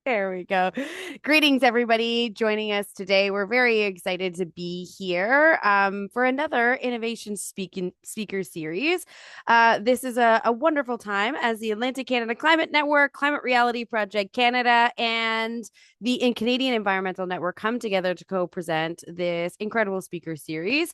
There we go. Greetings, everybody joining us today. We're very excited to be here for another innovation speaker series. This is a wonderful time as the Atlantic Canada Climate Network, Climate Reality Project Canada, and the Canadian Environmental Network come together to co-present this incredible speaker series.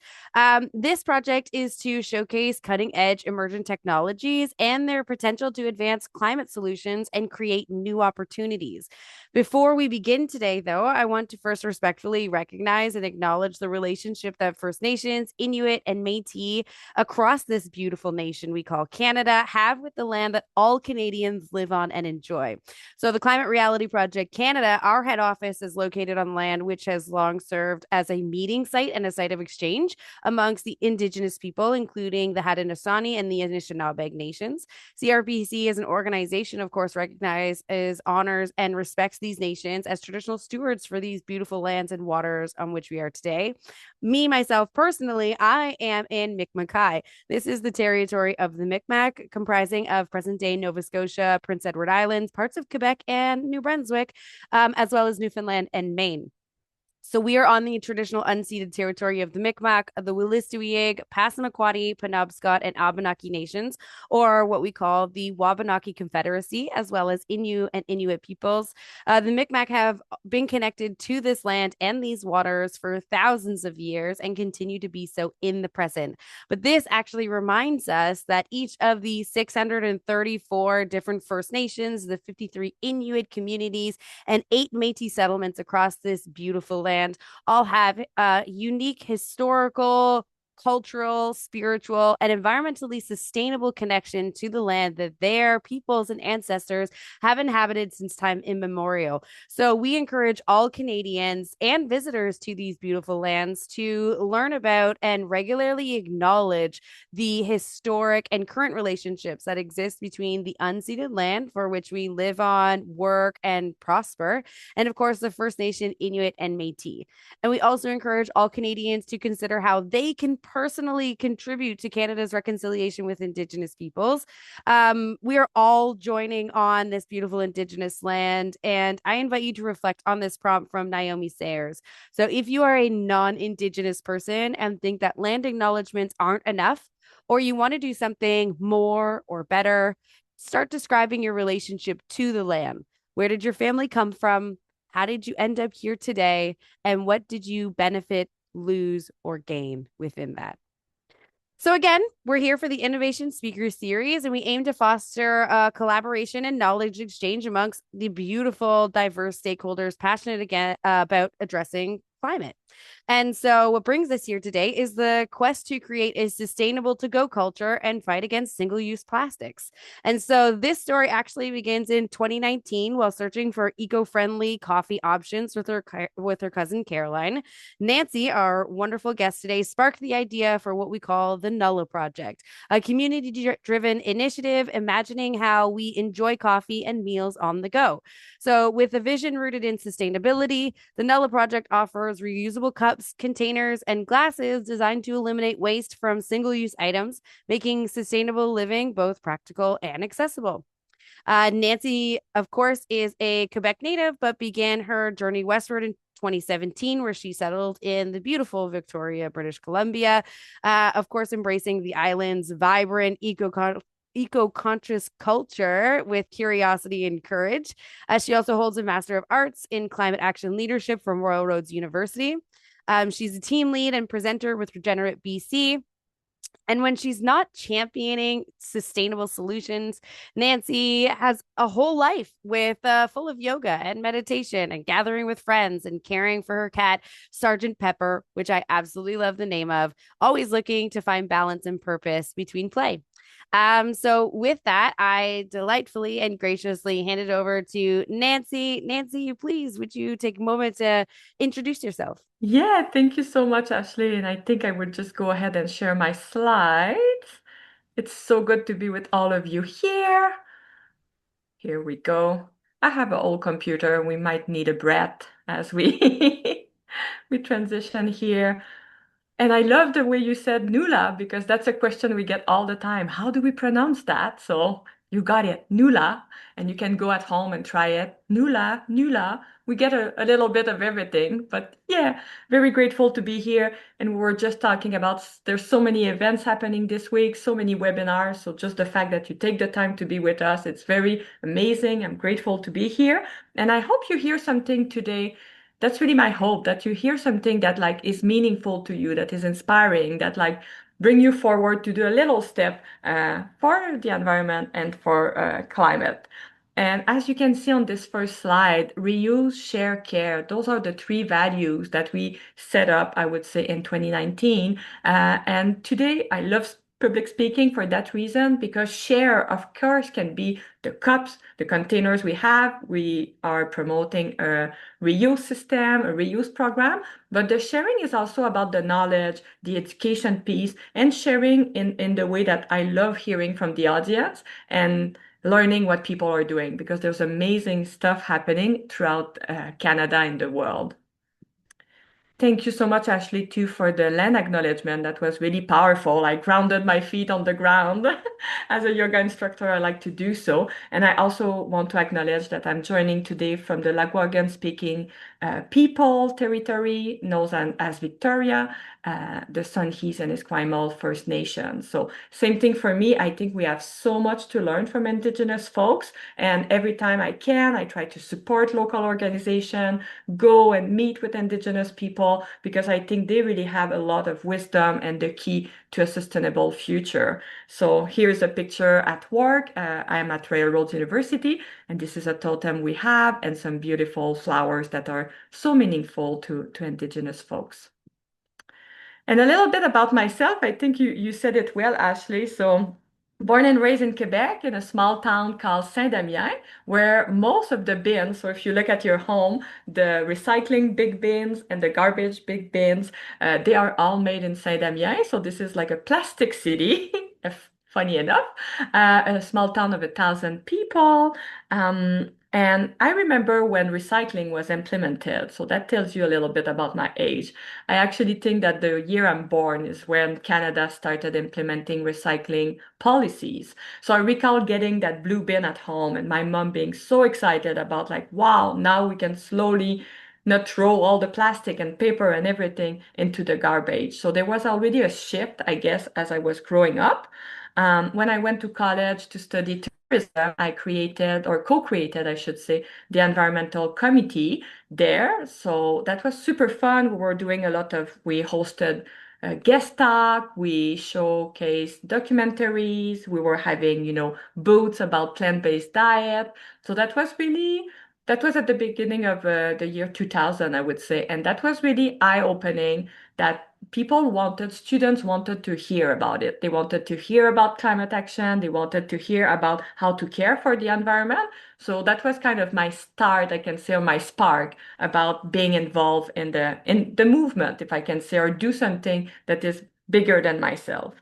This project is to showcase cutting-edge emergent technologies and their potential to advance climate solutions and create new opportunities. Before we begin today, though, I want to first respectfully recognize and acknowledge the relationship that First Nations, Inuit, and Métis across this beautiful nation we call Canada have with the land that all Canadians live on and enjoy. So, the Climate Reality Project Canada, our head office is located on land which has long served as a meeting site and a site of exchange amongst the Indigenous people, including the Haudenosaunee and the Anishinaabe nations. CRPC is an organization, of course, recognizes, honors, and respects these nations as traditional stewards for these beautiful lands and waters on which we are today. Me, myself, personally, I am in Mi'kma'ki. This is the territory of the Micmac, comprising of present-day Nova Scotia, Prince Edward Islands, parts of Quebec and New Brunswick, as well as Newfoundland and Maine. So we are on the traditional unceded territory of the Mi'kmaq, the Wolastoqiyik, Passamaquoddy, Penobscot, and Abenaki nations, or what we call the Wabanaki Confederacy, as well as Innu and Inuit peoples. The Mi'kmaq have been connected to this land and these waters for thousands of years and continue to be so in the present. But this actually reminds us that each of the 634 different First Nations, the 53 Inuit communities, and 8 Métis settlements across this beautiful land all have a unique historical, cultural, spiritual, and environmentally sustainable connection to the land that their peoples and ancestors have inhabited since time immemorial. So we encourage all Canadians and visitors to these beautiful lands to learn about and regularly acknowledge the historic and current relationships that exist between the unceded land for which we live on, work, and prosper, and of course, the First Nation, Inuit, and Métis. And we also encourage all Canadians to consider how they can personally contribute to Canada's reconciliation with Indigenous peoples. We are all joining on this beautiful Indigenous land, and I invite you to reflect on this prompt from Naomi Sayers. So, if you are a non Indigenous person and think that land acknowledgements aren't enough, or you want to do something more or better, start describing your relationship to the land. Where did your family come from? How did you end up here today? And what did you benefit, lose, or gain within that? So, again, we're here for the Innovation Speaker Series, and we aim to foster collaboration and knowledge exchange amongst the beautiful, diverse stakeholders passionate again about addressing climate. And so, what brings us here today is the quest to create a sustainable to go culture and fight against single use plastics. And so, this story actually begins in 2019 while searching for eco friendly coffee options with her cousin Caroline. Nancy, our wonderful guest today, sparked the idea for what we call the Nulla Project, a community driven initiative imagining how we enjoy coffee and meals on the go. So, with a vision rooted in sustainability, the Nulla Project offers reusable cups, containers, and glasses designed to eliminate waste from single use items, making sustainable living both practical and accessible. Nancy, of course, is a Quebec native, but began her journey westward in 2017, where she settled in the beautiful Victoria, British Columbia, of course, embracing the island's vibrant eco-conscious culture with curiosity and courage. She also holds a Master of Arts in Climate Action Leadership from Royal Roads University. She's a team lead and presenter with Regenerate BC. And when she's not championing sustainable solutions, Nancy has a whole life with full of yoga and meditation and gathering with friends and caring for her cat, Sergeant Pepper, which I absolutely love the name of, always looking to find balance and purpose between play. So with that, I delightfully and graciously hand it over to Nancy. Nancy, please, would you take a moment to introduce yourself? Yeah, thank you so much, Ashley. And I think I would just go ahead and share my slides. It's so good to be with all of you here. Here we go. I have an old computer. We might need a breath as we we transition here. And I love the way you said Nulla because that's a question we get all the time. How do we pronounce that? So You got it, Nulla, and you can go at home and try it. Nulla, Nulla. We get a little bit of everything, but yeah, very grateful to be here. And we were just talking about there's so many events happening this week, so many webinars. So just the fact that you take the time to be with us, it's very amazing. I'm grateful to be here. And I hope you hear something today. That's really my hope that you hear something that like is meaningful to you, that is inspiring, that like bring you forward to do a little step for the environment and for climate. And as you can see on this first slide, reuse, share, care. Those are the three values that we set up, I would say, in 2019. And today, I love public speaking for that reason, because share, of course, can be the cups, the containers we have. We are promoting a reuse system, a reuse program, but the sharing is also about the knowledge, the education piece, and sharing in the way that I love hearing from the audience and learning what people are doing, because there's amazing stuff happening throughout Canada and the world. Thank you so much, Ashley, too, for the land acknowledgement. That was really powerful. I grounded my feet on the ground. As a yoga instructor, I like to do so. And I also want to acknowledge that I'm joining today from the Lagwagon speaking people territory, known as Victoria, the Songhees and Esquimalt First Nation. So same thing for me. I think we have so much to learn from Indigenous folks. And every time I can, I try to support local organization, go and meet with Indigenous people, because I think they really have a lot of wisdom and the key to a sustainable future. So here's a picture at work. I am at Railroad University, and this is a totem we have and some beautiful flowers that are so meaningful to Indigenous folks. And a little bit about myself. I think you said it well, Ashley. So, born and raised in Quebec in a small town called Saint-Damien, where most of the bins, so if you look at your home, the recycling big bins and the garbage big bins, they are all made in Saint-Damien. So, this is like a plastic city. if Funny enough, a small town of 1,000 people. And I remember when recycling was implemented. So that tells you a little bit about my age. I actually think that the year I'm born is when Canada started implementing recycling policies. So I recall getting that blue bin at home and my mom being so excited about like, wow, now we can slowly not throw all the plastic and paper and everything into the garbage. So there was already a shift, I guess, as I was growing up. When I went to college to study tourism, I created or co-created, I should say, the environmental committee there. So that was super fun. We were doing a lot of, we hosted a guest talk, we showcased documentaries, we were having, booths about plant-based diet. So that was at the beginning of the year 2000, I would say. And that was really eye-opening that students wanted to hear about it. They wanted to hear about climate action. They wanted to hear about how to care for the environment. So that was kind of my start, I can say, or my spark about being involved in the movement, if I can say, or do something that is bigger than myself.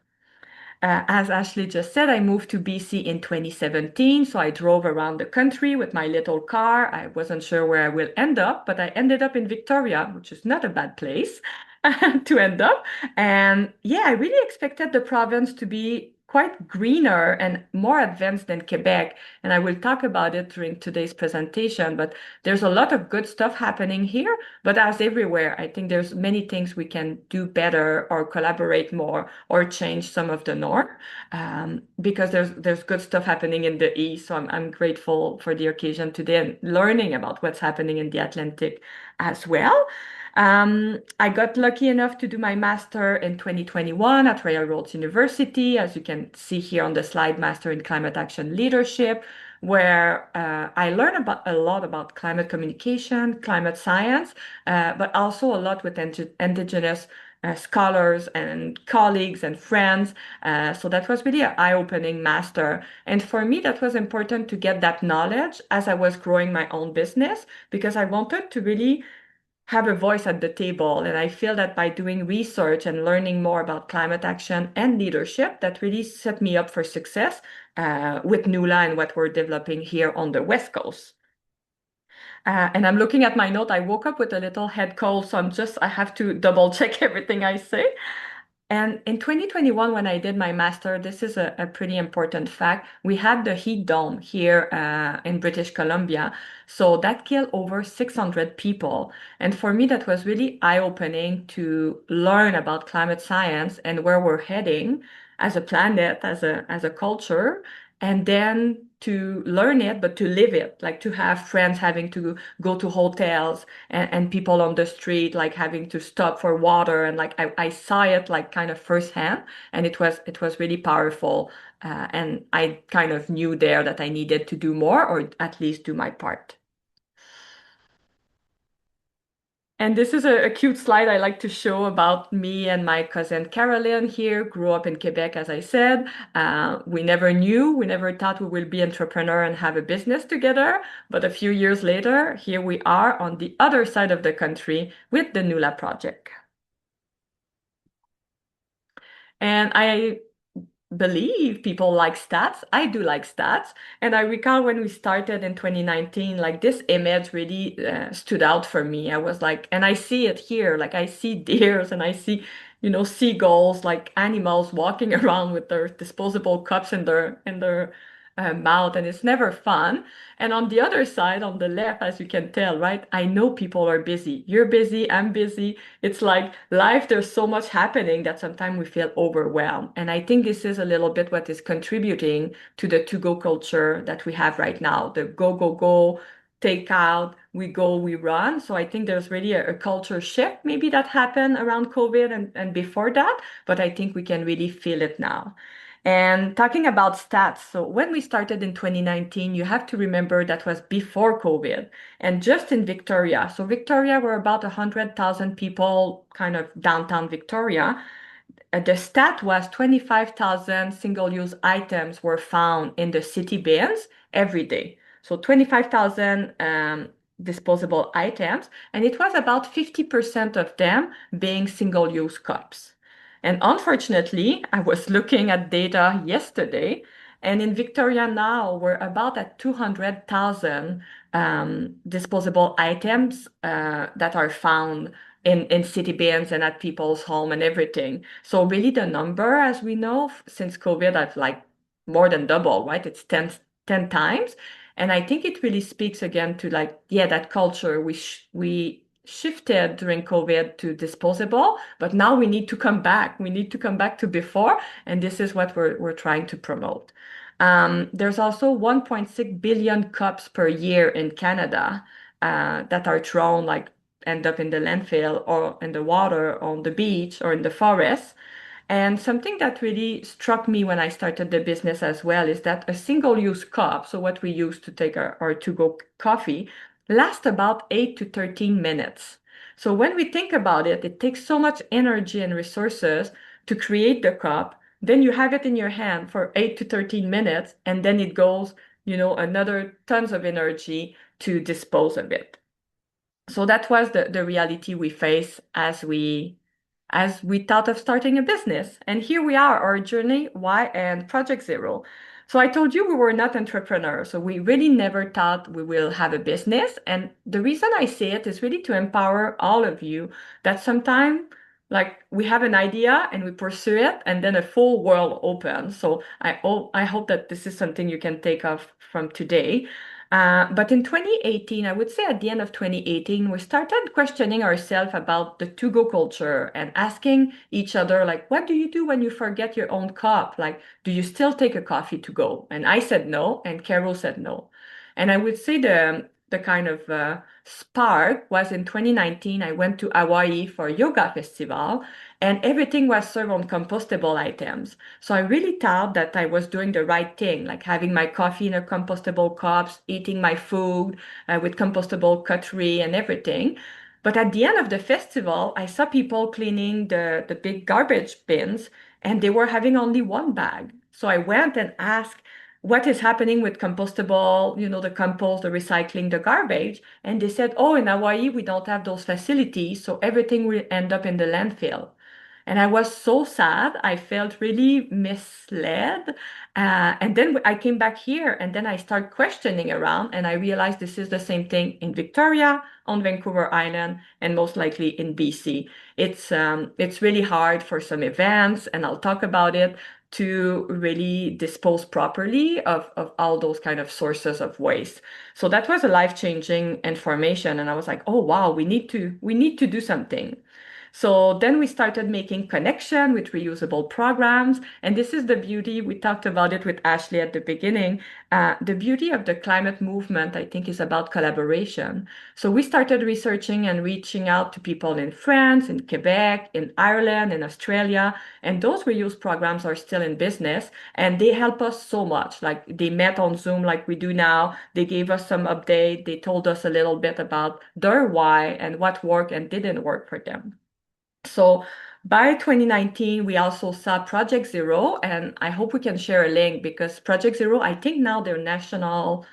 As Ashley just said, I moved to BC in 2017, so I drove around the country with my little car. I wasn't sure where I will end up, but I ended up in Victoria, which is not a bad place to end up. And yeah, I really expected the province to be quite greener and more advanced than Quebec. And I will talk about it during today's presentation, but there's a lot of good stuff happening here. But as everywhere, I think there's many things we can do better or collaborate more or change some of the norm, because there's good stuff happening in the East. So I'm grateful for the occasion today and learning about what's happening in the Atlantic as well. I got lucky enough to do my master in 2021 at Railroads University, as you can see here on the slide, Master in Climate Action Leadership, where I learned about a lot about climate communication, climate science, but also a lot with Indigenous scholars and colleagues and friends. So that was really an eye-opening master. And for me, that was important to get that knowledge as I was growing my own business, because I wanted to really have a voice at the table. And I feel that by doing research and learning more about climate action and leadership, that really set me up for success with Nulla and what we're developing here on the West Coast. And I'm looking at my note. I woke up with a little head cold, so I have to double check everything I say. And in 2021, when I did my master, this is a pretty important fact. We had the heat dome here in British Columbia. So that killed over 600 people. And for me, that was really eye-opening to learn about climate science and where we're heading as a planet, as a culture, and then to learn it, but to live it, like to have friends having to go to hotels and people on the street like having to stop for water and like I saw it like kind of firsthand and it was really powerful and I kind of knew there that I needed to do more or at least do my part. And this is a cute slide I like to show about me and my cousin Carolyn here, grew up in Quebec, as I said. We never thought we will be entrepreneur and have a business together. But a few years later, here we are on the other side of the country with the Nulla project. And I believe people like stats. I do like stats. And I recall when we started in 2019, like this image really stood out for me. I was like, and I see it here, like I see deers and I see, seagulls, like animals walking around with their disposable cups in their mouth, and it's never fun. And on the other side, on the left, as you can tell, right, I know people are busy. You're busy, I'm busy. It's like life, there's so much happening that sometimes we feel overwhelmed. And I think this is a little bit what is contributing to the to-go culture that we have right now. The go, go, go, take out, we go, we run. So I think there's really a culture shift maybe that happened around COVID and before that, but I think we can really feel it now. And talking about stats, so when we started in 2019, you have to remember that was before COVID and just in Victoria. So Victoria were about 100,000 people, kind of downtown Victoria. The stat was 25,000 single-use items were found in the city bins every day. So 25,000 disposable items, and it was about 50% of them being single-use cups. And unfortunately, I was looking at data yesterday, and in Victoria now, we're about at 200,000 disposable items that are found in city bins and at people's home and everything. So really the number, as we know, since COVID, I've like more than double, right? It's 10 times. And I think it really speaks again to like, yeah, that culture we shifted during COVID to disposable, but now we need to come back. We need to come back to before, and this is what we're trying to promote. There's also 1.6 billion cups per year in Canada that are thrown like end up in the landfill or in the water, or on the beach, or in the forest. And something that really struck me when I started the business as well is that a single-use cup, so what we use to take our to-go coffee, lasts about 8 to 13 minutes. So when we think about it, it takes so much energy and resources to create the cup. Then you have it in your hand for 8 to 13 minutes, and then it goes, another tons of energy to dispose of it. So that was the reality we face as we thought of starting a business. And here we are, our journey, why, and Project Zero. So I told you we were not entrepreneurs. So we really never thought we will have a business. And the reason I say it is really to empower all of you that sometimes like we have an idea and we pursue it and then a full world opens. So I hope that this is something you can take off from today. But in 2018, I would say at the end of 2018, we started questioning ourselves about the to-go culture and asking each other, like, what do you do when you forget your own cup? Like, do you still take a coffee to go? And I said no, and Carol said no. And I would say the kind of spark was in 2019. I went to Hawaii for a yoga festival, and everything was served on compostable items. So I really thought that I was doing the right thing, like having my coffee in a compostable cups, eating my food with compostable cutlery and everything. But at the end of the festival, I saw people cleaning the big garbage bins, and they were having only one bag. So I went and asked, what is happening with compostable, the compost, the recycling, the garbage? And they said, oh, in Hawaii, we don't have those facilities, so everything will end up in the landfill. And I was so sad. I felt really misled. And then I came back here and then I started questioning around and I realized this is the same thing in Victoria, on Vancouver Island, and most likely in BC. It's really hard for some events, and I'll talk about it, to really dispose properly of all those kind of sources of waste. So that was a life-changing information. And I was like, oh wow, we need to do something. So then we started making connection with reusable programs. And this is the beauty, we talked about it with Ashley at the beginning. The beauty of the climate movement, I think, is about collaboration. So we started researching and reaching out to people in France, in Quebec, in Ireland, in Australia, and those reuse programs are still in business and they help us so much. Like they met on Zoom like we do now. They gave us some update. They told us a little bit about their why and what worked and didn't work for them. So by 2019, we also saw Project Zero, and I hope we can share a link because Project Zero, I think now they're national.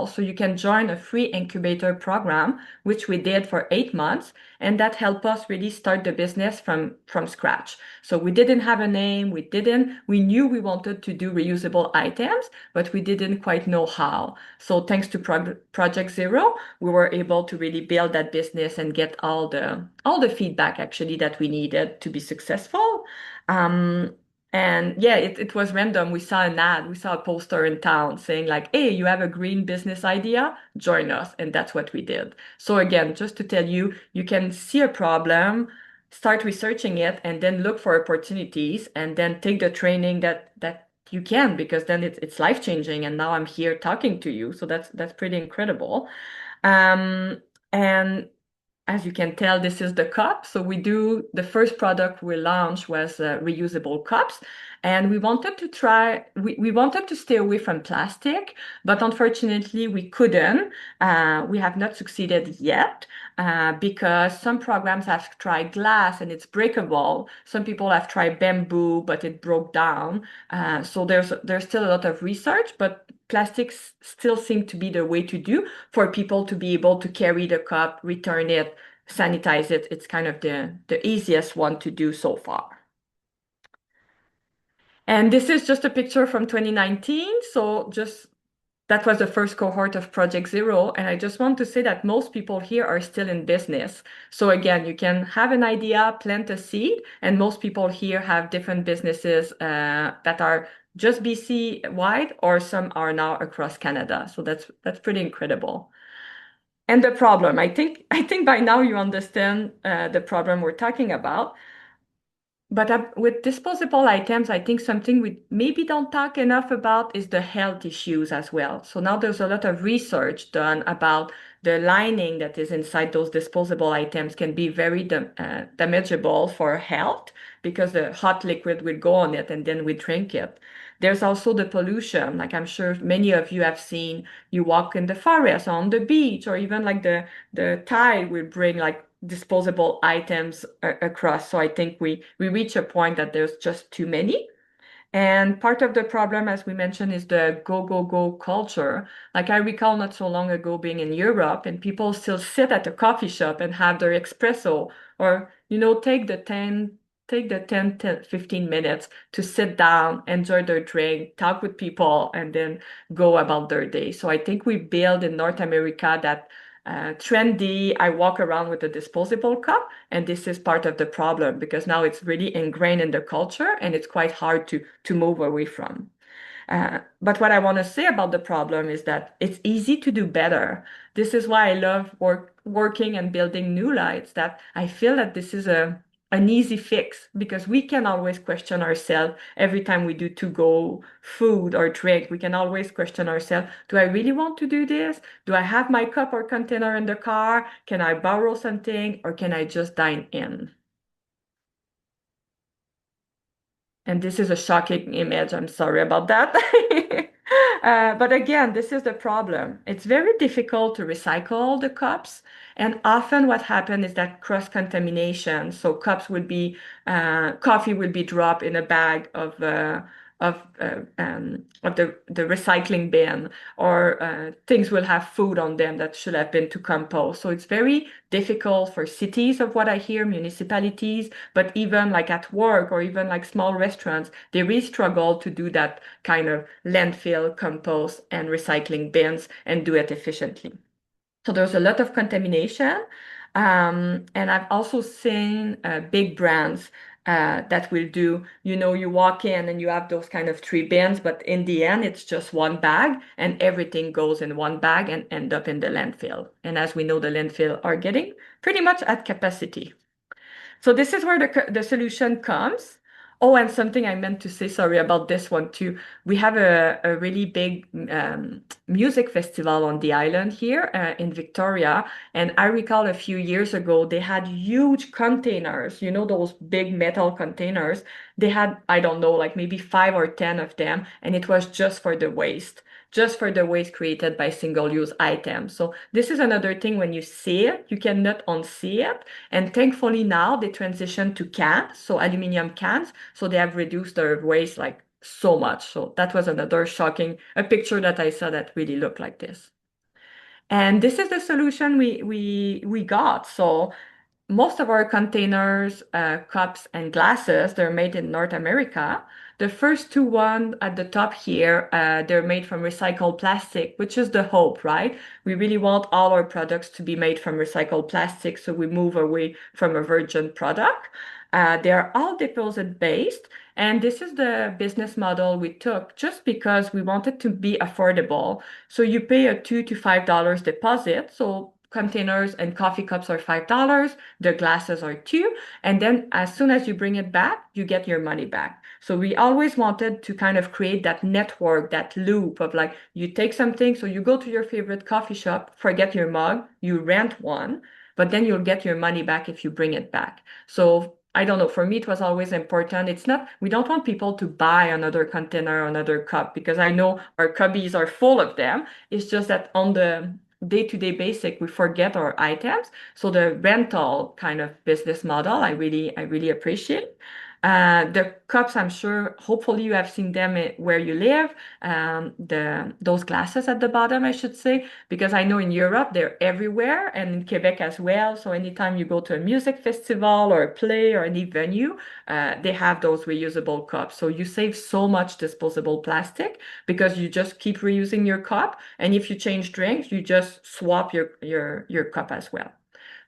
So you can join a free incubator program, which we did for 8 months, and that helped us really start the business from scratch. So we didn't have a name, we knew we wanted to do reusable items, but we didn't quite know how. So thanks to Project Zero, we were able to really build that business and get all the feedback actually that we needed to be successful. Um, and yeah, it was random. We saw an ad, we saw a poster in town saying like, "Hey, you have a green business idea? Join us." And that's what we did. So again, just to tell you, you can see a problem, start researching it, and then look for opportunities, and then take the training that you can, because then it's life changing. And now I'm here talking to you, so that's pretty incredible. And as you can tell, this is the cup. So the first product we launched was reusable cups. And we wanted to stay away from plastic, but unfortunately we couldn't. We have not succeeded yet because some programs have tried glass and it's breakable. Some people have tried bamboo, but it broke down. So there's still a lot of research, but plastics still seem to be the way to do for people to be able to carry the cup, return it, sanitize it. It's kind of the easiest one to do so far. And this is just a picture from 2019. So just that was the first cohort of Project Zero. And I just want to say that most people here are still in business. So again, you can have an idea, plant a seed, and most people here have different businesses that are just BC wide, or some are now across Canada. So that's pretty incredible. And the problem, I think by now you understand the problem we're talking about. But with disposable items, I think something we maybe don't talk enough about is the health issues as well. So now there's a lot of research done about the lining that is inside those disposable items can be very damageable for health because the hot liquid will go on it and then we drink it. There's also the pollution. Like I'm sure many of you have seen, you walk in the forest, on the beach, or even like the tide will bring like disposable items across. So I think we reach a point that there's just too many. And part of the problem, as we mentioned, is the go, go, go culture. Like I recall not so long ago being in Europe and people still sit at a coffee shop and have their espresso or, take the 15 minutes to sit down, enjoy their drink, talk with people, and then go about their day. So I think we build in North America that trendy, I walk around with a disposable cup, and this is part of the problem because now it's really ingrained in the culture and it's quite hard to move away from. But what I want to say about the problem is that it's easy to do better. This is why I love working and building Nulla. It's that I feel that this is an easy fix because we can always question ourselves every time we do to go food or drink. We can always question ourselves, do I really want to do this? Do I have my cup or container in the car? Can I borrow something or can I just dine in? And this is a shocking image. I'm sorry about that. But again, this is the problem. It's very difficult to recycle the cups. And often what happens is that cross-contamination. So coffee will be dropped in a bag of the recycling bin, or things will have food on them that should have been to compost. So it's very difficult for cities, of what I hear, municipalities, but even like at work or even like small restaurants, they really struggle to do that kind of landfill, compost, and recycling bins and do it efficiently. So there's a lot of contamination. And I've also seen big brands that will do, you walk in and you have those kind of three bins, but in the end, it's just one bag and everything goes in one bag and end up in the landfill. And as we know, the landfill are getting pretty much at capacity. So this is where the solution comes. Oh, and something I meant to say, sorry about this one too. We have a really big music festival on the island here in Victoria. And I recall a few years ago, they had huge containers, those big metal containers. They had, I don't know, like maybe 5 or 10 of them. And it was just for the waste created by single-use items. So this is another thing when you see it, you cannot unsee it. And thankfully now they transitioned to cans, so aluminum cans, so they have reduced their waste like so much. So that was another shocking, a picture that I saw that really looked like this. And this is the solution we got. So most of our containers, cups, and glasses, they're made in North America. The first two one at the top here, they're made from recycled plastic, which is the hope, right? We really want all our products to be made from recycled plastic, so we move away from a virgin product. They are all deposit based, and this is the business model we took just because we wanted to be affordable. So you pay a $2 to $5 deposit. So containers and coffee cups are $5, the glasses are two, and then as soon as you bring it back, you get your money back. So we always wanted to kind of create that network, that loop of like you take something, so you go to your favorite coffee shop, forget your mug, you rent one, but then you'll get your money back if you bring it back. So I don't know, for me it was always important. It's not, we don't want people to buy another container, another cup, because I know our cubbies are full of them. It's just that on the day-to-day basic, we forget our items. So the rental kind of business model, I really appreciate. The cups, I'm sure, hopefully you have seen them where you live. Those glasses at the bottom, I should say, because I know in Europe they're everywhere and in Quebec as well. So anytime you go to a music festival or a play or any venue, they have those reusable cups. So you save so much disposable plastic because you just keep reusing your cup. And if you change drinks, you just swap your cup as well.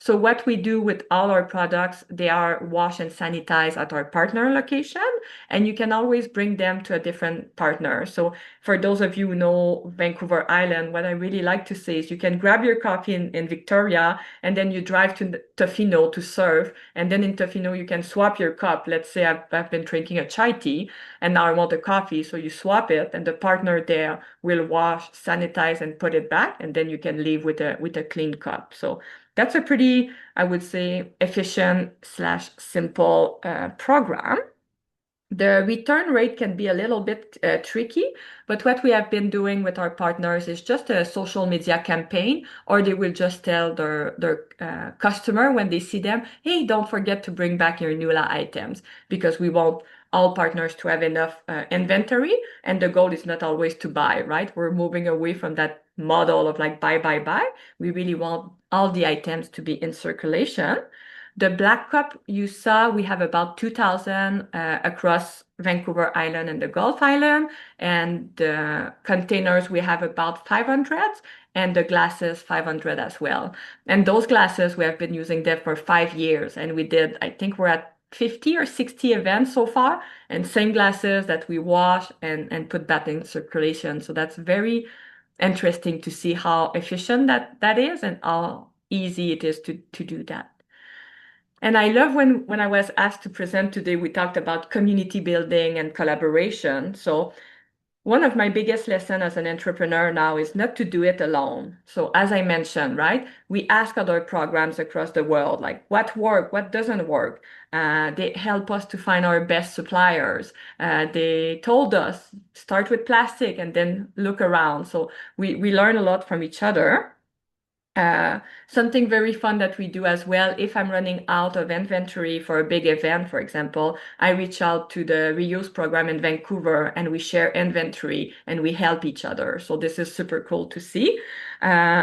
So what we do with all our products, they are wash and sanitize at our partner location, and you can always bring them to a different partner. So for those of you who know Vancouver Island, what I really like to say is you can grab your coffee in Victoria, and then you drive to Tofino to serve, and then in Tofino you can swap your cup. Let's say I've been drinking a chai tea, and now I want a coffee, so you swap it, and the partner there will wash, sanitize, and put it back, and then you can leave with a clean cup. So that's a pretty, I would say, efficient slash simple program. The return rate can be a little bit tricky, but what we have been doing with our partners is just a social media campaign, or they will just tell their customer when they see them, hey, don't forget to bring back your Nulla items, because we want all partners to have enough inventory, and the goal is not always to buy, right? We're moving away from that model of like buy, buy, buy. We really want all the items to be in circulation. The Black Cup you saw, we have about 2,000 across Vancouver Island and the Gulf Island. And the containers, we have about 500, and the glasses, 500 as well. And those glasses, we have been using them for 5 years. And we did, I think we're at 50 or 60 events so far, and same glasses that we wash and put back in circulation. So that's very interesting to see how efficient that is and how easy it is to do that. And I love when I was asked to present today, we talked about community building and collaboration. So one of my biggest lessons as an entrepreneur now is not to do it alone. So as I mentioned, right, we ask other programs across the world, like what work, what doesn't work. They help us to find our best suppliers. They told us start with plastic and then look around. So we learn a lot from each other. Uh, Something very fun that we do as well, if I'm running out of inventory for a big event, for example, I reach out to the reuse program in Vancouver and we share inventory and we help each other. So this is super cool to see.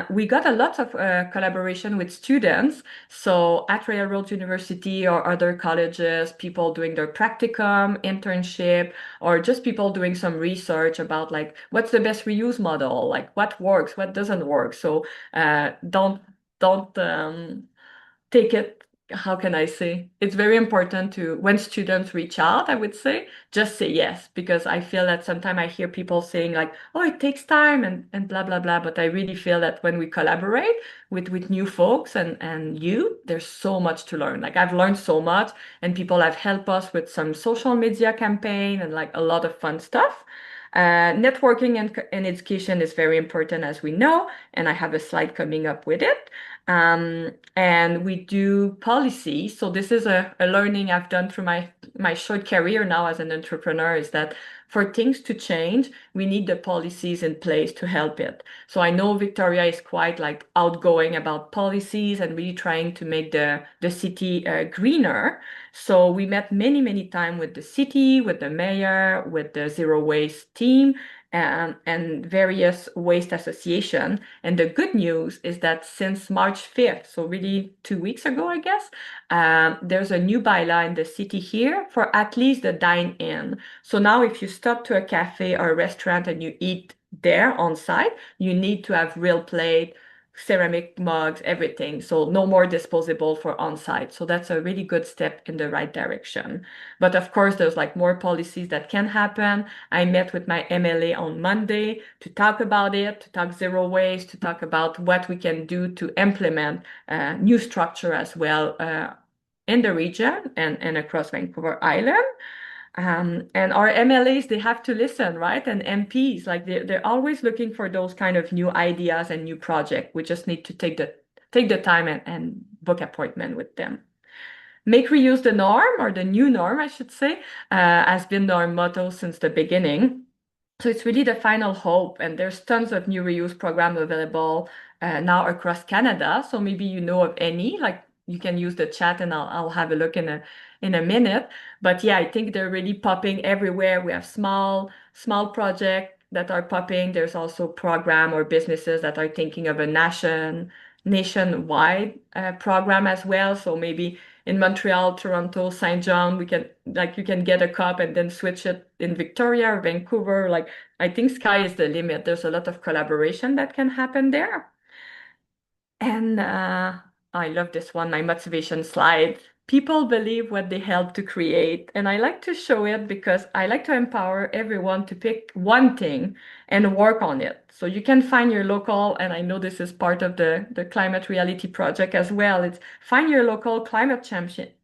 We got a lot of collaboration with students. So at Railroad University or other colleges, people doing their practicum, internship, or just people doing some research about like what's the best reuse model, like what works, what doesn't work. So don't take it. How can I say? It's very important to when students reach out, I would say, just say yes, because I feel that sometimes I hear people saying like, oh, it takes time and blah blah blah. But I really feel that when we collaborate with new folks and you, there's so much to learn. Like I've learned so much, and people have helped us with some social media campaign and like a lot of fun stuff. Networking and education is very important, as we know, and I have a slide coming up with it. And we do policy. So this is a learning I've done through my short career now as an entrepreneur, is that for things to change, we need the policies in place to help it. So I know Victoria is quite like outgoing about policies and really trying to make the city greener. So we met many times with the city, with the mayor, with the zero waste team, and various waste association. And the good news is that since March 5th, so really 2 weeks ago, I guess, there's a new bylaw in the city here for at least the dine-in. So now if you stop to a cafe or a restaurant and you eat there on site, you need to have real plate, ceramic mugs, everything. So no more disposable for on site. So that's a really good step in the right direction. But of course, there's like more policies that can happen. I met with my MLA on Monday to talk about it, to talk zero waste, to talk about what we can do to implement new structure as well in the region and across Vancouver Island. And our MLAs, they have to listen, right? And MPs, like they're always looking for those kind of new ideas and new projects. We just need to take the time and book appointment with them. Make reuse the norm, or the new norm, I should say, has been our motto since the beginning. So it's really the final hope, and there's tons of new reuse programs available now across Canada. So maybe you know of any, like you can use the chat, and I'll have a look in a minute. But yeah, I think they're really popping everywhere. We have small projects that are popping. There's also program or businesses that are thinking of a nationwide program as well. So maybe in Montreal, Toronto, Saint John, we can like you can get a cup and then switch it in Victoria or Vancouver. Like I think sky is the limit. There's a lot of collaboration that can happen there. And I love this one, my motivation slide. People believe what they help to create. And I like to show it because I like to empower everyone to pick one thing and work on it. So you can find your local, and I know this is part of the Climate Reality Project as well. It's find your local climate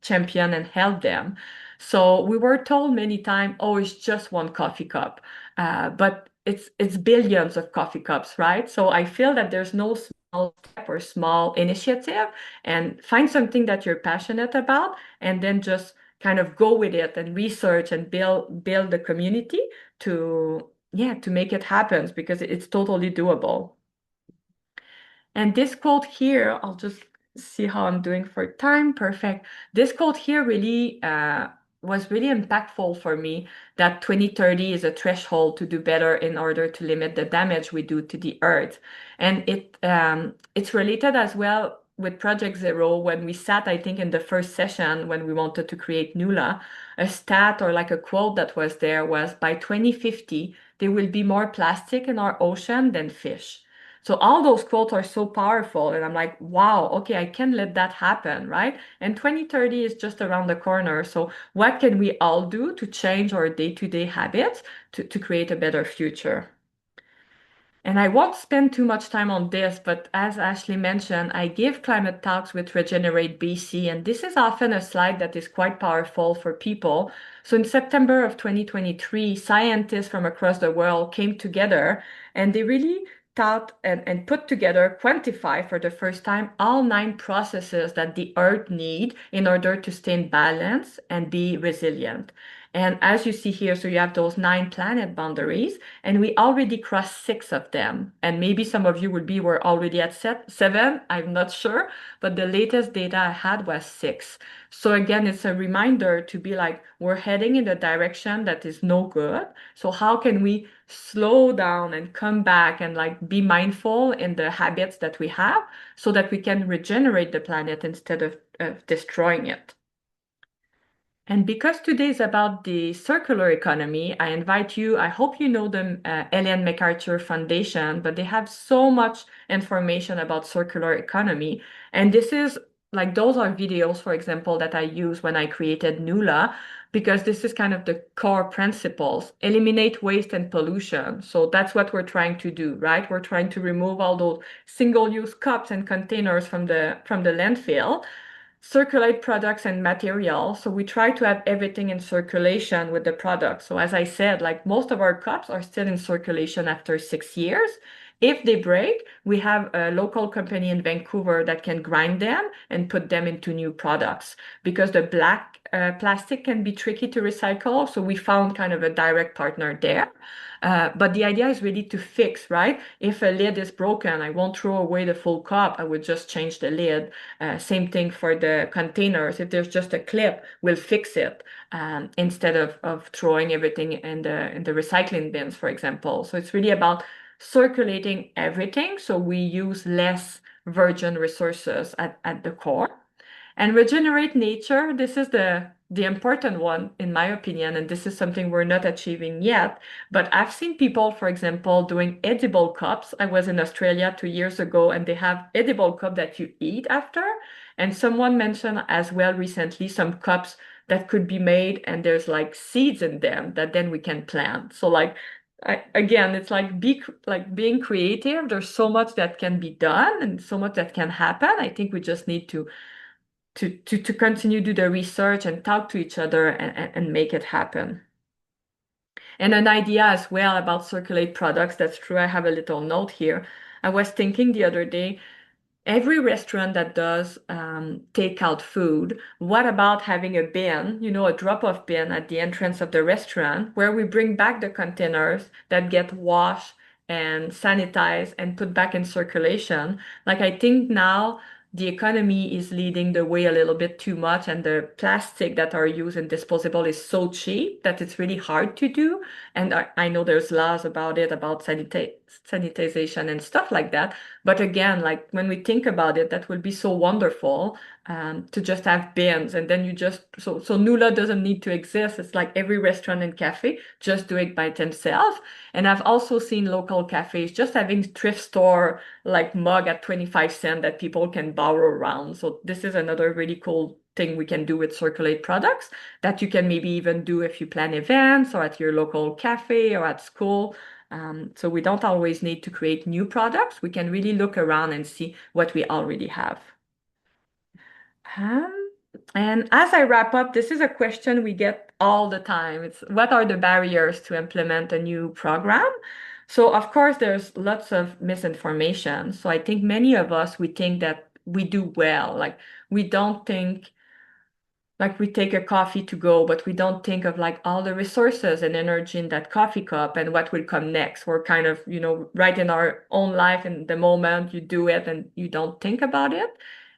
champion and help them. So we were told many times, oh, it's just one coffee cup. But it's billions of coffee cups, right? So I feel that there's no small step or small initiative, and find something that you're passionate about and then just kind of go with it and research and build the community to yeah to make it happen because it's totally doable. And this quote here, I'll just see how I'm doing for time. Perfect. This quote here really was really impactful for me, that 2030 is a threshold to do better in order to limit the damage we do to the earth. And it's related as well with Project Zero. When we sat, I think, in the first session when we wanted to create Nulla, a stat or like a quote that was there was by 2050, there will be more plastic in our ocean than fish. So all those quotes are so powerful. And I'm like, wow, okay, I can let that happen, right? And 2030 is just around the corner. So what can we all do to change our day-to-day habits to create a better future? And I won't spend too much time on this, but as Ashley mentioned, I give climate talks with Regenerate BC, and this is often a slide that is quite powerful for people. So in September of 2023, scientists from across the world came together and they really thought and put together, quantify for the first time, all 9 processes that the earth need in order to stay in balance and be resilient. And as you see here, so you have those 9 planet boundaries, and we already crossed 6 of them. And maybe some of you would be we're already at 7. I'm not sure, but the latest data I had was 6. So again, it's a reminder to be like, we're heading in the direction that is no good. So how can we slow down and come back and like be mindful in the habits that we have so that we can regenerate the planet instead of destroying it? And because today is about the circular economy, I invite you, I hope you know the Ellen MacArthur Foundation, but they have so much information about circular economy. And this is like, those are videos, for example, that I use when I created Nulla, because this is kind of the core principles, eliminate waste and pollution. So that's what we're trying to do, right? We're trying to remove all those single-use cups and containers from the landfill, circulate products and materials. So we try to have everything in circulation with the product. So as I said, like most of our cups are still in circulation after 6 years. If they break, we have a local company in Vancouver that can grind them and put them into new products because the black plastic can be tricky to recycle. So we found kind of a direct partner there. But the idea is really to fix, right? If a lid is broken, I won't throw away the full cup. I would just change the lid. Same thing for the containers. If there's just a clip, we'll fix it instead of throwing everything in the recycling bins, for example. So it's really about circulating everything. So we use less virgin resources at the core. And regenerate nature, this is the important one, in my opinion, and this is something we're not achieving yet. But I've seen people, for example, doing edible cups. I was in Australia 2 years ago, and they have edible cup that you eat after. And someone mentioned as well recently some cups that could be made, and there's like seeds in them that then we can plant. So like again, it's like being creative. There's so much that can be done and so much that can happen. I think we just need to continue do the research and talk to each other and make it happen. And an idea as well about circulate products, that's true. I have a little note here. I was thinking the other day, every restaurant that does takeout food, what about having a bin, a drop-off bin at the entrance of the restaurant where we bring back the containers that get washed and sanitized and put back in circulation? Like, I think now the economy is leading the way a little bit too much, and the plastic that are used and disposable is so cheap that it's really hard to do. And I know there's laws about it, about sanitization and stuff like that. But again, like when we think about it, that would be so wonderful to just have bins, and then you just so Nula doesn't need to exist. It's like every restaurant and cafe just do it by themselves. And I've also seen local cafes just having thrift store like mug at 25 cents that people can borrow around. So this is another really cool thing we can do with circulate products that you can maybe even do if you plan events or at your local cafe or at school. So we don't always need to create new products. We can really look around and see what we already have. Um, and as I wrap up, this is a question we get all the time. It's what are the barriers to implement a new program? So of course, there's lots of misinformation. So I think many of us, we think that we do well. Like we don't think like we take a coffee to go, but we don't think of like all the resources and energy in that coffee cup and what will come next. We're kind of, right in our own life in the moment, you do it and you don't think about it.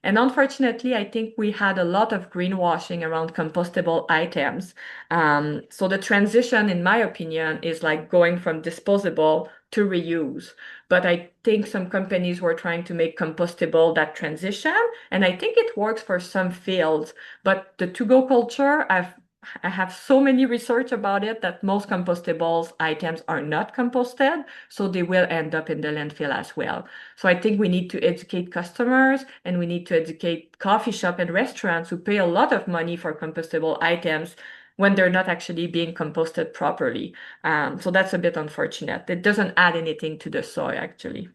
And unfortunately, I think we had a lot of greenwashing around compostable items. So the transition, in my opinion, is like going from disposable to reuse. But I think some companies were trying to make compostable that transition. And I think it works for some fields. But the to-go culture, I have so many research about it that most compostables items are not composted, so they will end up in the landfill as well. So I think we need to educate customers and we need to educate coffee shop and restaurants who pay a lot of money for compostable items when they're not actually being composted properly. So that's a bit unfortunate. It doesn't add anything to the soil, actually.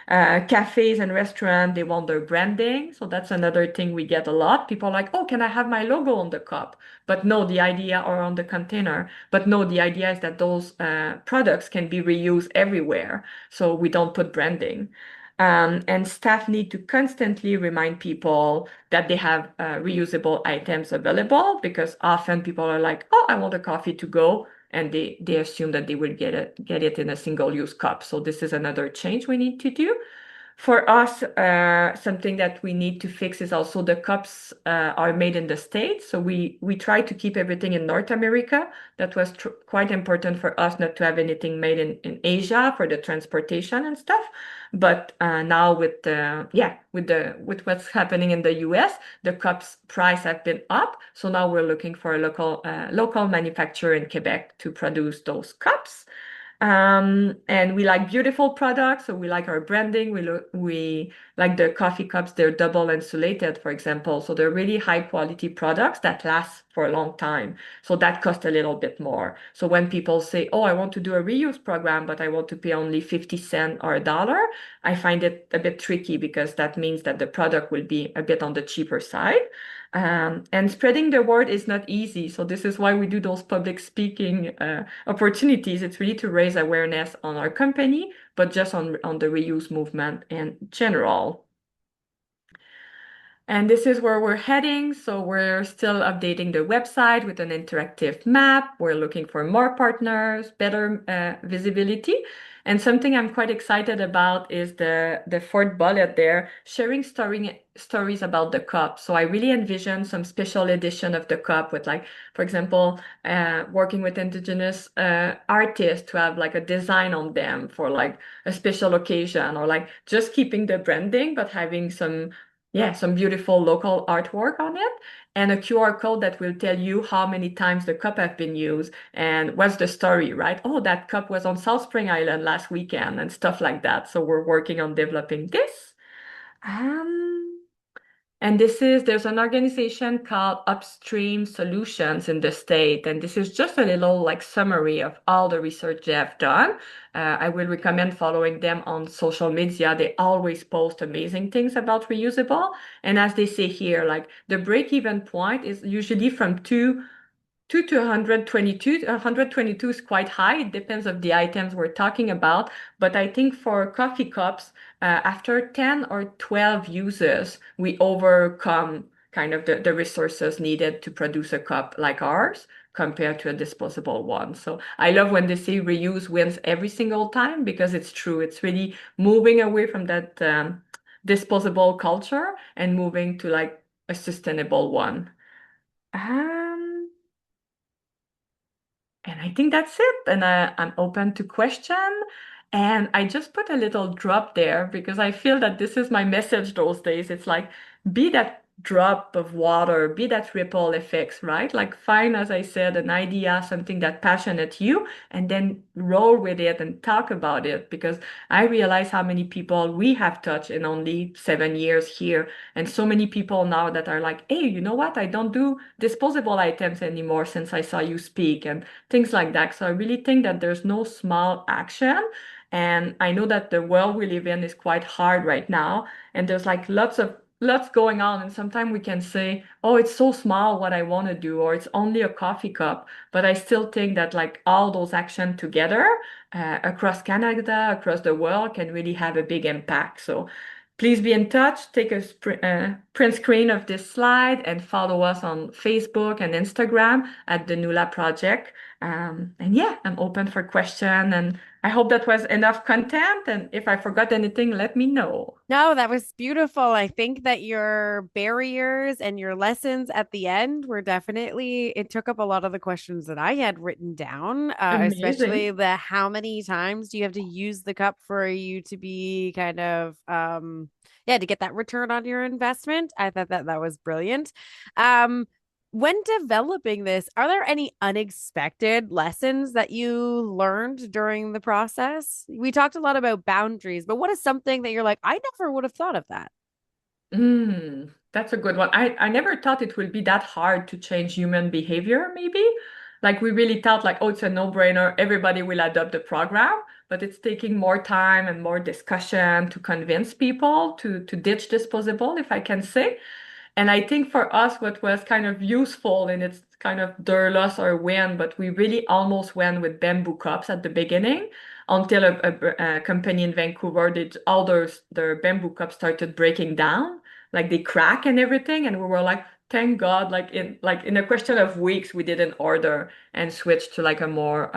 Cafes and restaurants, they want their branding. So that's another thing we get a lot. People are like, oh, can I have my logo on the cup? But no, the idea, or on the container. But no, the idea is that those products can be reused everywhere. So we don't put branding. And staff need to constantly remind people that they have reusable items available because often people are like, "Oh, I want a coffee to go," and they assume that they will get it in a single-use cup. So this is another change we need to do. For us, something that we need to fix is also the cups are made in the States. So we try to keep everything in North America. That was tr quite important for us not to have anything made in Asia for the transportation and stuff. But now with what's happening in the US, the cups price have been up. So now we're looking for a local manufacturer in Quebec to produce those cups. And we like beautiful products, so we like our branding. We like the coffee cups, they're double insulated, for example. So they're really high quality products that last for a long time. So that costs a little bit more. So when people say, "Oh, I want to do a reuse program, but I want to pay only 50 cents or $1," I find it a bit tricky because that means that the product will be a bit on the cheaper side. And spreading the word is not easy. So this is why we do those public speaking opportunities. It's really to raise awareness on our company, but just on the reuse movement in general. And this is where we're heading. So we're still updating the website with an interactive map. We're looking for more partners, better visibility. And something I'm quite excited about is the fourth bullet there, sharing stories about the cup. So I really envision some special edition of the cup with like, for example, working with indigenous artists to have like a design on them for like a special occasion, or like just keeping the branding, but having some beautiful local artwork on it, and a QR code that will tell you how many times the cup have been used and what's the story, right? Oh, that cup was on South Spring Island last weekend and stuff like that. So we're working on developing this. Um, and there's an organization called Upstream Solutions in the state. And this is just a little like summary of all the research they have done. I will recommend following them on social media. They always post amazing things about reusable. And as they say here, like the break-even point is usually from two to 122. 122 is quite high. It depends of the items we're talking about. But I think for coffee cups, after 10 or 12 uses, we overcome kind of the resources needed to produce a cup like ours compared to a disposable one. So I love when they say reuse wins every single time because it's true. It's really moving away from that disposable culture and moving to like a sustainable one. Um, and I think that's it. And I'm open to question. And I just put a little drop there because I feel that this is my message those days. It's like, be that drop of water, be that ripple effects, right? Like find, as I said, an idea, something that passionate you, and then roll with it and talk about it. Because I realize how many people we have touched in only 7 years here. And so many people now that are like, "Hey, you know what? I don't do disposable items anymore since I saw you speak." And things like that. So I really think that there's no small action. And I know that the world we live in is quite hard right now. And there's like lots going on. And sometimes we can say, "Oh, it's so small what I want to do," or "It's only a coffee cup." But I still think that like all those actions together across Canada, across the world can really have a big impact. So please be in touch. Take a print screen of this slide and follow us on Facebook and Instagram at the Nulla Project. And yeah, I'm open for question, and I hope that was enough content. And if I forgot anything, let me know. No, that was beautiful. I think that your barriers and your lessons at the end were definitely, it took up a lot of the questions that I had written down, especially Amazing. the how many times do you have to use the cup for you to be kind of, yeah, to get that return on your investment. I thought that that was brilliant. Um, when developing this, are there any unexpected lessons that you learned during the process? We talked a lot about boundaries, but what is something that you're like, I never would have thought of that? That's a good one. I never thought it would be that hard to change human behavior, maybe. Like we really thought like, oh, it's a no-brainer, everybody will adopt the program, but it's taking more time and more discussion to convince people to ditch disposable, if I can say. And I think for us, what was kind of useful, and it's kind of their loss or win, but we really almost went with bamboo cups at the beginning. until a company in Vancouver did all their bamboo cups started breaking down, like they crack and everything, and we were like, thank God, like in a question of weeks, we didn't order and switched to like a more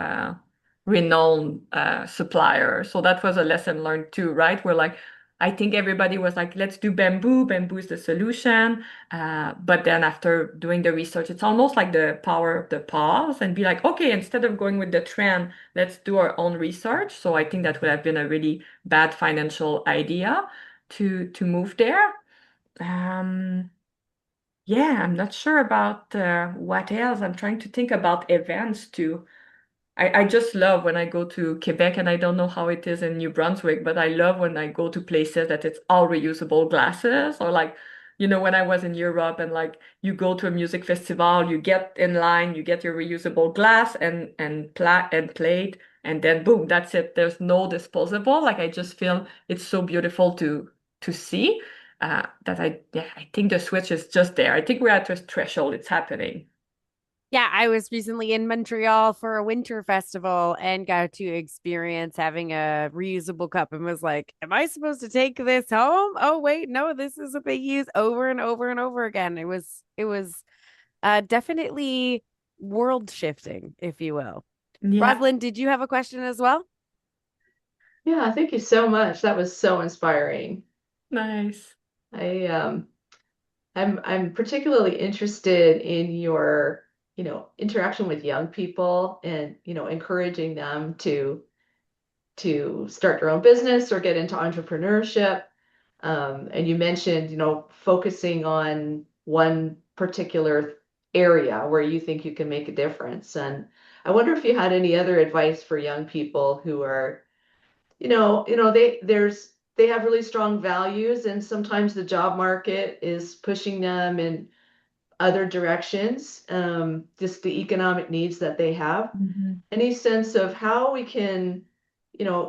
renowned supplier. So that was a lesson learned too, right? We're like, I think everybody was like, let's do bamboo. Bamboo is the solution. But then after doing the research, it's almost like the power of the pause and be like, okay, instead of going with the trend, let's do our own research. So I think that would have been a really bad financial idea to move there. Um, yeah, I'm not sure about what else. I'm trying to think about events too. I just love when I go to Quebec, and I don't know how it is in New Brunswick, but I love when I go to places that it's all reusable glasses, or like, when I was in Europe and like you go to a music festival, you get in line, you get your reusable glass and plate, and then boom, that's it. There's no disposable. Like I just feel it's so beautiful to see that I think the switch is just there. I think we're at a threshold. It's happening. Yeah, I was recently in Montreal for a winter festival and got to experience having a reusable cup and was like, am I supposed to take this home? Oh, wait, no, this is what they use over and over and over again. It was definitely world shifting, if you will. Yeah, Rosalind, did you have a question as well? Yeah, thank you so much. That was so inspiring. nice. I I'm particularly interested in your, interaction with young people and, encouraging them to start their own business or get into entrepreneurship. And you mentioned, focusing on one particular area where you think you can make a difference. And I wonder if you had any other advice for young people who are they have really strong values, and sometimes the job market is pushing them in other directions, just the economic needs that they have. Mhm. Any sense of how we can,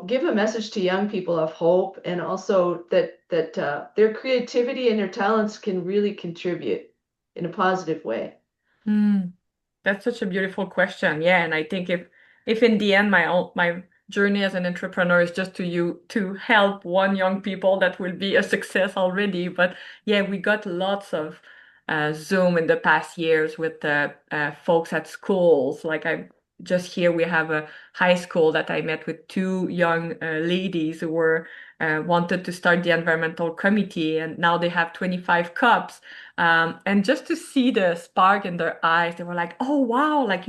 give a message to young people of hope, and also that their creativity and their talents can really contribute in a positive way? Mm. That's such a beautiful question. Yeah, and I think if in the end my journey as an entrepreneur is just to help one young people, that will be a success already. But yeah, we got lots of Zoom in the past years with folks at schools. Like I just here we have a high school that I met with two young ladies who were wanted to start the environmental committee, and now they have 25 cups. And just to see the spark in their eyes, they were like, "Oh wow! Like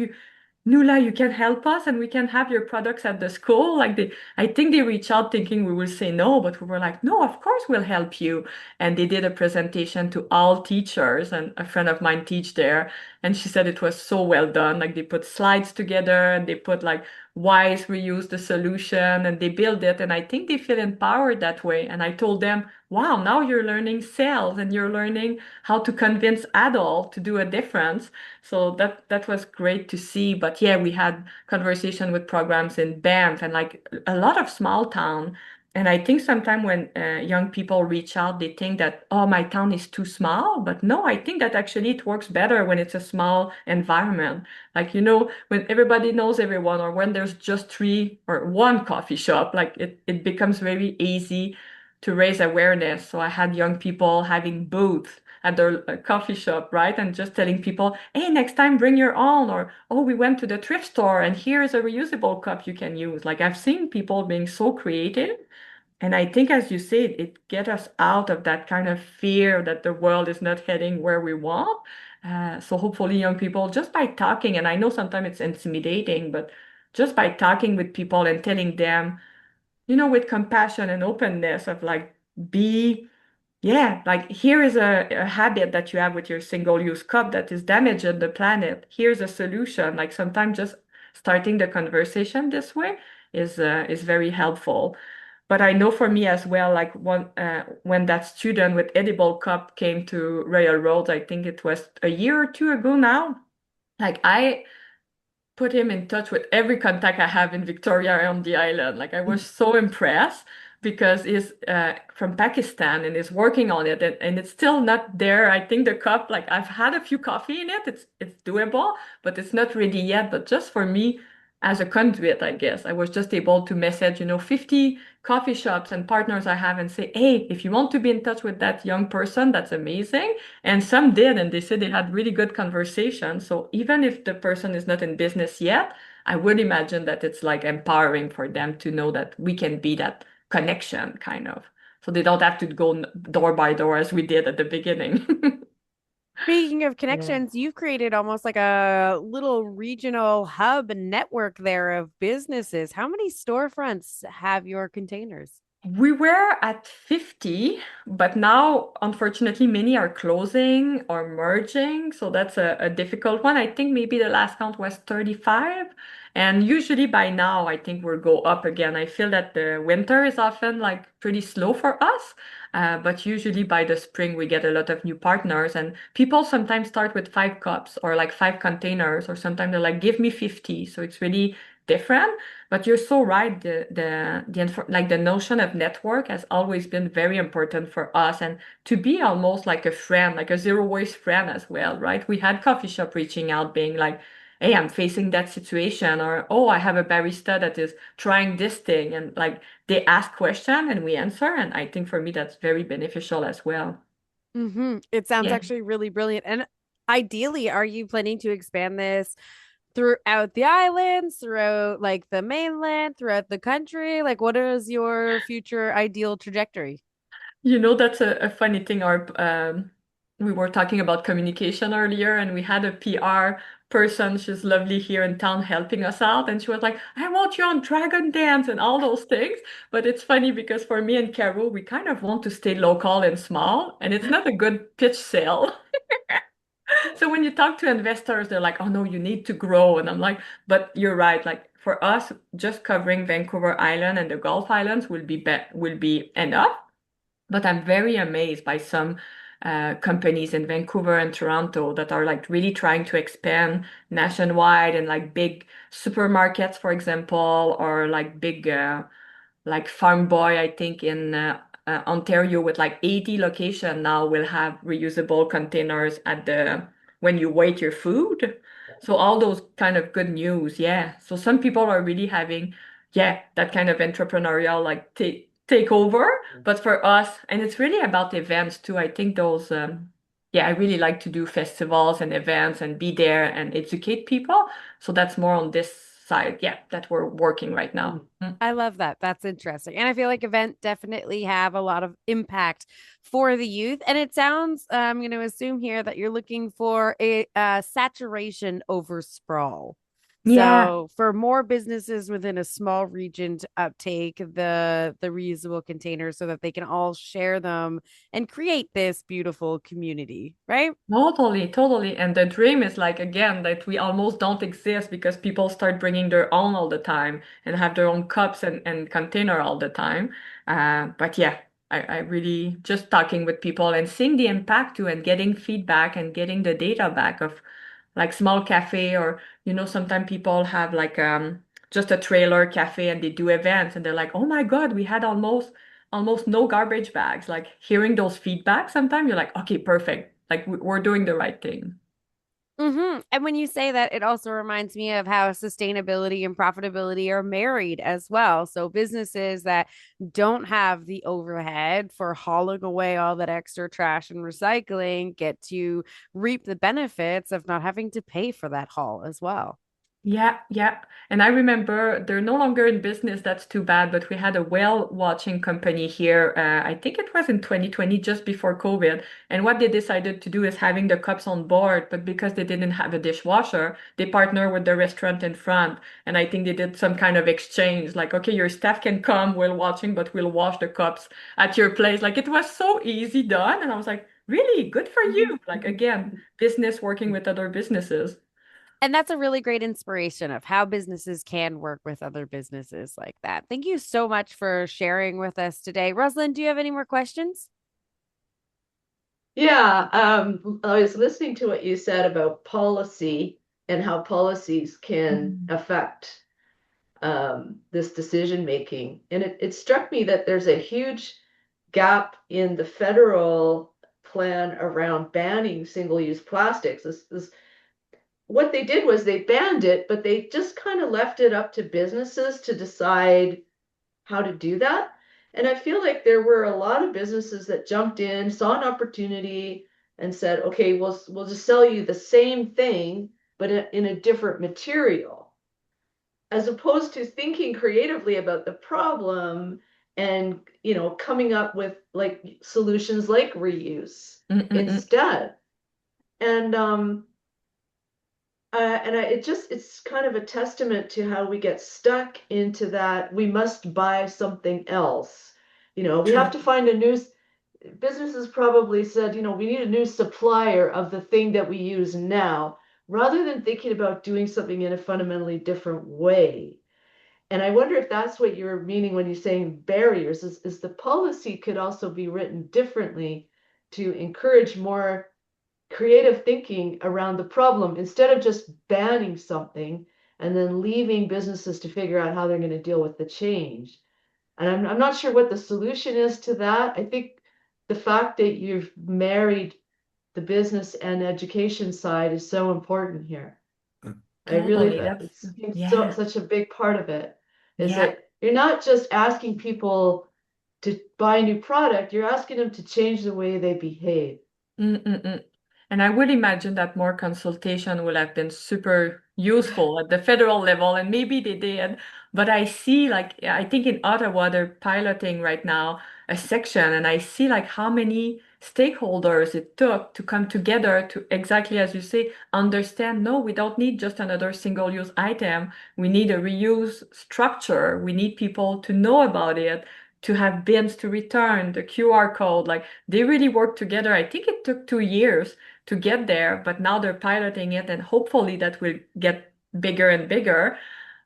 Nulla, you can help us, and we can have your products at the school." I think they reached out thinking we will say no, but we were like, "No, of course we'll help you." And they did a presentation to all teachers, and a friend of mine teach there, and she said it was so well done. Like they put slides together, and they put like why is reuse the solution, and they build it, and I think they feel empowered that way. And I told them, "Wow, now you're learning sales, and you're learning how to convince adults to do a difference." So that was great to see. But yeah, we had conversation with programs in Banff and like a lot of small town. And I think sometimes when young people reach out, they think that, oh, my town is too small. But no, I think that actually it works better when it's a small environment. Like, when everybody knows everyone, or when there's just three or one coffee shop, like it becomes very easy to raise awareness. So I had young people having booths at their coffee shop, right? And just telling people, hey, next time bring your own, or oh, we went to the thrift store and here is a reusable cup you can use. Like I've seen people being so creative. And I think, as you said, it get us out of that kind of fear that the world is not heading where we want. So hopefully young people, just by talking, and I know sometimes it's intimidating, but just by talking with people and telling them, with compassion and openness of like, be yeah, like here is a habit that you have with your single-use cup that is damaging the planet. Here's a solution. Like sometimes just starting the conversation this way is very helpful. But I know for me as well, like when that student with edible cup came to Royal Roads, I think it was a year or two ago now. Like I put him in touch with every contact I have in Victoria on the island. Like I was so impressed because he's from Pakistan and is working on it, and it's still not there. I think the cup, like I've had a few coffee in it, it's doable, but it's not ready yet. But just for me, as a conduit, I guess. I was just able to message, 50 coffee shops and partners I have and say, hey, if you want to be in touch with that young person, that's amazing. And some did, and they said they had really good conversations. So even if the person is not in business yet, I would imagine that it's like empowering for them to know that we can be that connection kind of. So they don't have to go door by door as we did at the beginning. Speaking of Yeah. connections, you've created almost like a little regional hub and network there of businesses. How many storefronts have your containers? We were at 50, but now, unfortunately, many are closing or merging. So that's a difficult one. I think maybe the last count was 35. And usually by now, I think we'll go up again. I feel that the winter is often like pretty slow for us. But usually by the spring, we get a lot of new partners. And people sometimes start with 5 cups or like 5 containers, or sometimes they're like, give me 50. So it's really different. But you're so right. Like the notion of network has always been very important for us, and to be almost like a friend, like a zero waste friend as well, right? We had coffee shop reaching out, being like, "Hey, I'm facing that situation," or "Oh, I have a barista that is trying this thing," and like they ask question and we answer, and I think for me that's very beneficial as well. It sounds Yeah. actually really brilliant. And ideally, are you planning to expand this throughout the islands, throughout like the mainland, throughout the country? Like, what is your future ideal trajectory? That's a funny thing. We were talking about communication earlier, and we had a PR person. She's lovely here in town helping us out. And she was like, I want you on Dragon Dance and all those things. But it's funny because for me and Carol, we kind of want to stay local and small, and it's not a good pitch sale. So when you talk to investors, they're like, oh no, you need to grow. And I'm like, but you're right. Like for us, just covering Vancouver Island and the Gulf Islands will be enough. But I'm very amazed by some companies in Vancouver and Toronto that are like really trying to expand nationwide, and like big supermarkets, for example, or like big like Farm Boy, I think in Ontario with like 80 location now will have reusable containers at the when you wait your food. So all those kind of good news, yeah. So some people are really having, yeah, that kind of entrepreneurial like take over. But for us, and it's really about events too. I think those, yeah, I really like to do festivals and events and be there and educate people. So that's more on this side, yeah, that we're working right now. Mm. I love that. That's interesting. And I feel like event definitely have a lot of impact for the youth. And it sounds, I'm going to assume here that you're looking for a saturation over sprawl. Yeah, So for more businesses within a small region to uptake the reusable containers so that they can all share them and create this beautiful community, right? totally, totally. And the dream is like, again, that we almost don't exist because people start bringing their own all the time and have their own cups and container all the time. But yeah, I really just talking with people and seeing the impact too, and getting feedback and getting the data back of like small cafe, or sometimes people have like just a trailer cafe and they do events and they're like, oh my God, we had almost no garbage bags. Like hearing those feedback, sometimes you're like, okay, perfect. Like we're doing the right thing. And when you say that, it also reminds me of how sustainability and profitability are married as well. So businesses that don't have the overhead for hauling away all that extra trash and recycling get to reap the benefits of not having to pay for that haul as well. Yeah, yeah. And I remember they're no longer in business. That's too bad. But we had a whale watching company here. I think it was in 2020, just before COVID. And what they decided to do is having the cups on board. But because they didn't have a dishwasher, they partner with the restaurant in front. And I think they did some kind of exchange, like, okay, your staff can come while watching, but we'll wash the cups at your place. Like it was so easy done. And I was like, really good for you. Like again, business working with other businesses. And that's a really great inspiration of how businesses can work with other businesses like that. Thank you so much for sharing with us today. Rosalind, do you have any more questions? Yeah, I was listening to what you said about policy and how policies can Mhm. affect this decision making. And it struck me that there's a huge gap in the federal plan around banning single-use plastics. This what they did was they banned it, but they just kind of left it up to businesses to decide how to do that. And I feel like there were a lot of businesses that jumped in, saw an opportunity, and said, okay, we'll just sell you the same thing, but in a different material, as opposed to thinking creatively about the problem and coming up with like solutions like reuse Mm-mm-mm. instead. And it's kind of a testament to how we get stuck into that we must buy something else. We have True. to find a new, businesses probably said, we need a new supplier of the thing that we use now, rather than thinking about doing something in a fundamentally different way. And I wonder if that's what you're meaning when you're saying barriers, is the policy could also be written differently to encourage more creative thinking around the problem instead of just banning something and then leaving businesses to figure out how they're going to deal with the change. And I'm not sure what the solution is to that. I think the fact that you've married the business and education side is so important here. I really, Totally. That's it seems so yeah. such a big part of it is Yeah. that you're not just asking people to buy a new product, you're asking them to change the way they behave. Mm-mm-mm. And I would imagine that more consultation would have been super useful at the federal level, and maybe they did. But I see, like, I think in Ottawa, they're piloting right now a section, and I see, like, how many stakeholders it took to come together to exactly as you say, understand no, we don't need just another single-use item. We need a reuse structure. We need people to know about it, to have bins to return, the QR code. Like, they really worked together. I think it took 2 years to get there, but now they're piloting it, and hopefully that will get bigger and bigger.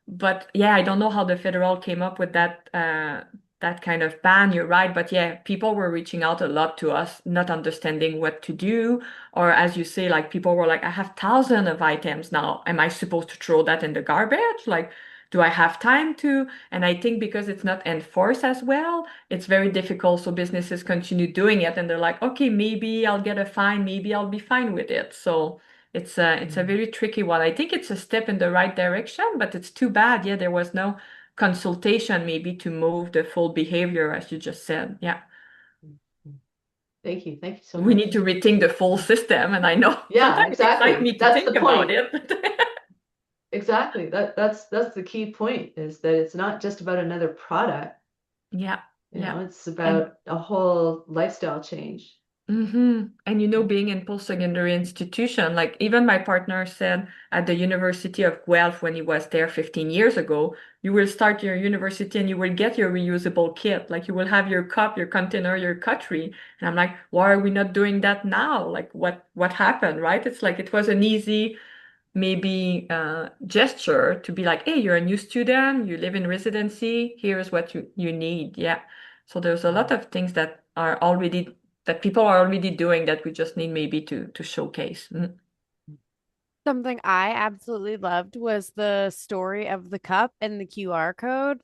But yeah, I don't know how the federal came up with that kind of ban. You're right, but yeah, people were reaching out a lot to us, not understanding what to do, or as you say, like people were like, "I have thousands of items now. Am I supposed to throw that in the garbage? Like, do I have time to?" And I think because it's not enforced as well, it's very difficult. So businesses continue doing it, and they're like, "Okay, maybe I'll get a fine. Maybe I'll be fine with it." So. It's a Mm. very tricky one. I think it's a step in the right direction, but it's too bad. Yeah, there was no consultation maybe to move the full behavior, as you just said. Yeah. Thank you. Thank you so We much. need to rethink the full system. And I know Yeah, sometimes it excites exactly. me to That's think the about point. it. Exactly. That's the key point is that it's not just about another product, Yeah, yeah. it's And about a whole lifestyle change. And being in post-secondary institution, like even my partner said at the University of Guelph when he was there 15 years ago, you will start your university and you will get your reusable kit. Like you will have your cup, your container, your cutlery. And I'm like, why are we not doing that now? Like what happened, right? It's like it was an easy maybe gesture to be like, hey, you're a new student, you live in residency, here's what you need. Yeah. So there's a lot of things that people are already doing that we just need maybe to showcase. Mm. Something I absolutely loved was the story of the cup and the QR code.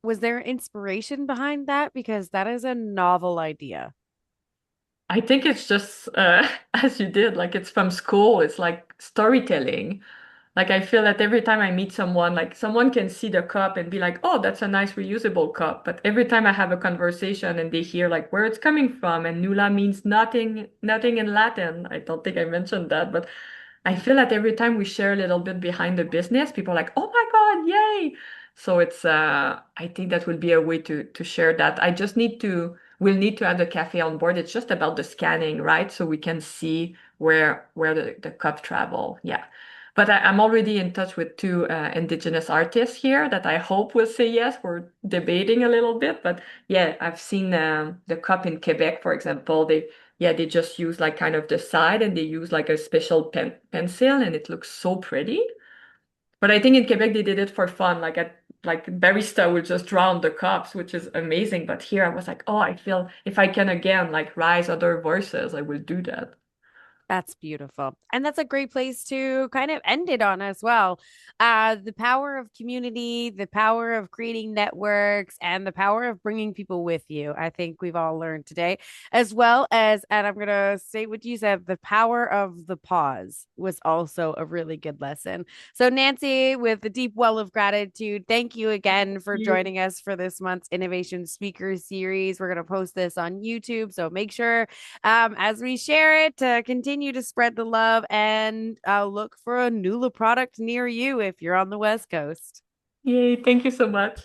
Was there inspiration behind that? Because that is a novel idea. I think it's just as you did, like it's from school, it's like storytelling. Like I feel that every time I meet someone, like someone can see the cup and be like, "Oh, that's a nice reusable cup." But every time I have a conversation and they hear like where it's coming from, and Nulla means nothing, nothing in Latin. I don't think I mentioned that, but I feel that every time we share a little bit behind the business, people are like, "Oh my God, yay!" So I think that will be a way to share that. We'll need to have the cafe on board. It's just about the scanning, right? So we can see where the cup travel. Yeah. But I'm already in touch with two Indigenous artists here that I hope will say yes. We're debating a little bit, but yeah, I've seen the cup in Quebec, for example. They just use like kind of the side and they use like a special pencil and it looks so pretty. But I think in Quebec they did it for fun, like barista would just draw on the cups, which is amazing. But here I was like, oh, I feel if I can again like rise other voices, I will do that. That's beautiful. And that's a great place to kind of end it on as well. The power of community, the power of creating networks, and the power of bringing people with you. I think we've all learned today, as well as, and I'm going to say what you said, the power of the pause was also a really good lesson. So, Nancy, with the deep well of gratitude, thank you again for You. joining us for this month's Innovation Speaker Series. We're going to post this on YouTube. So, make sure as we share it to continue to spread the love and look for a Nulla product near you if you're on the West Coast. Yay, thank you so much.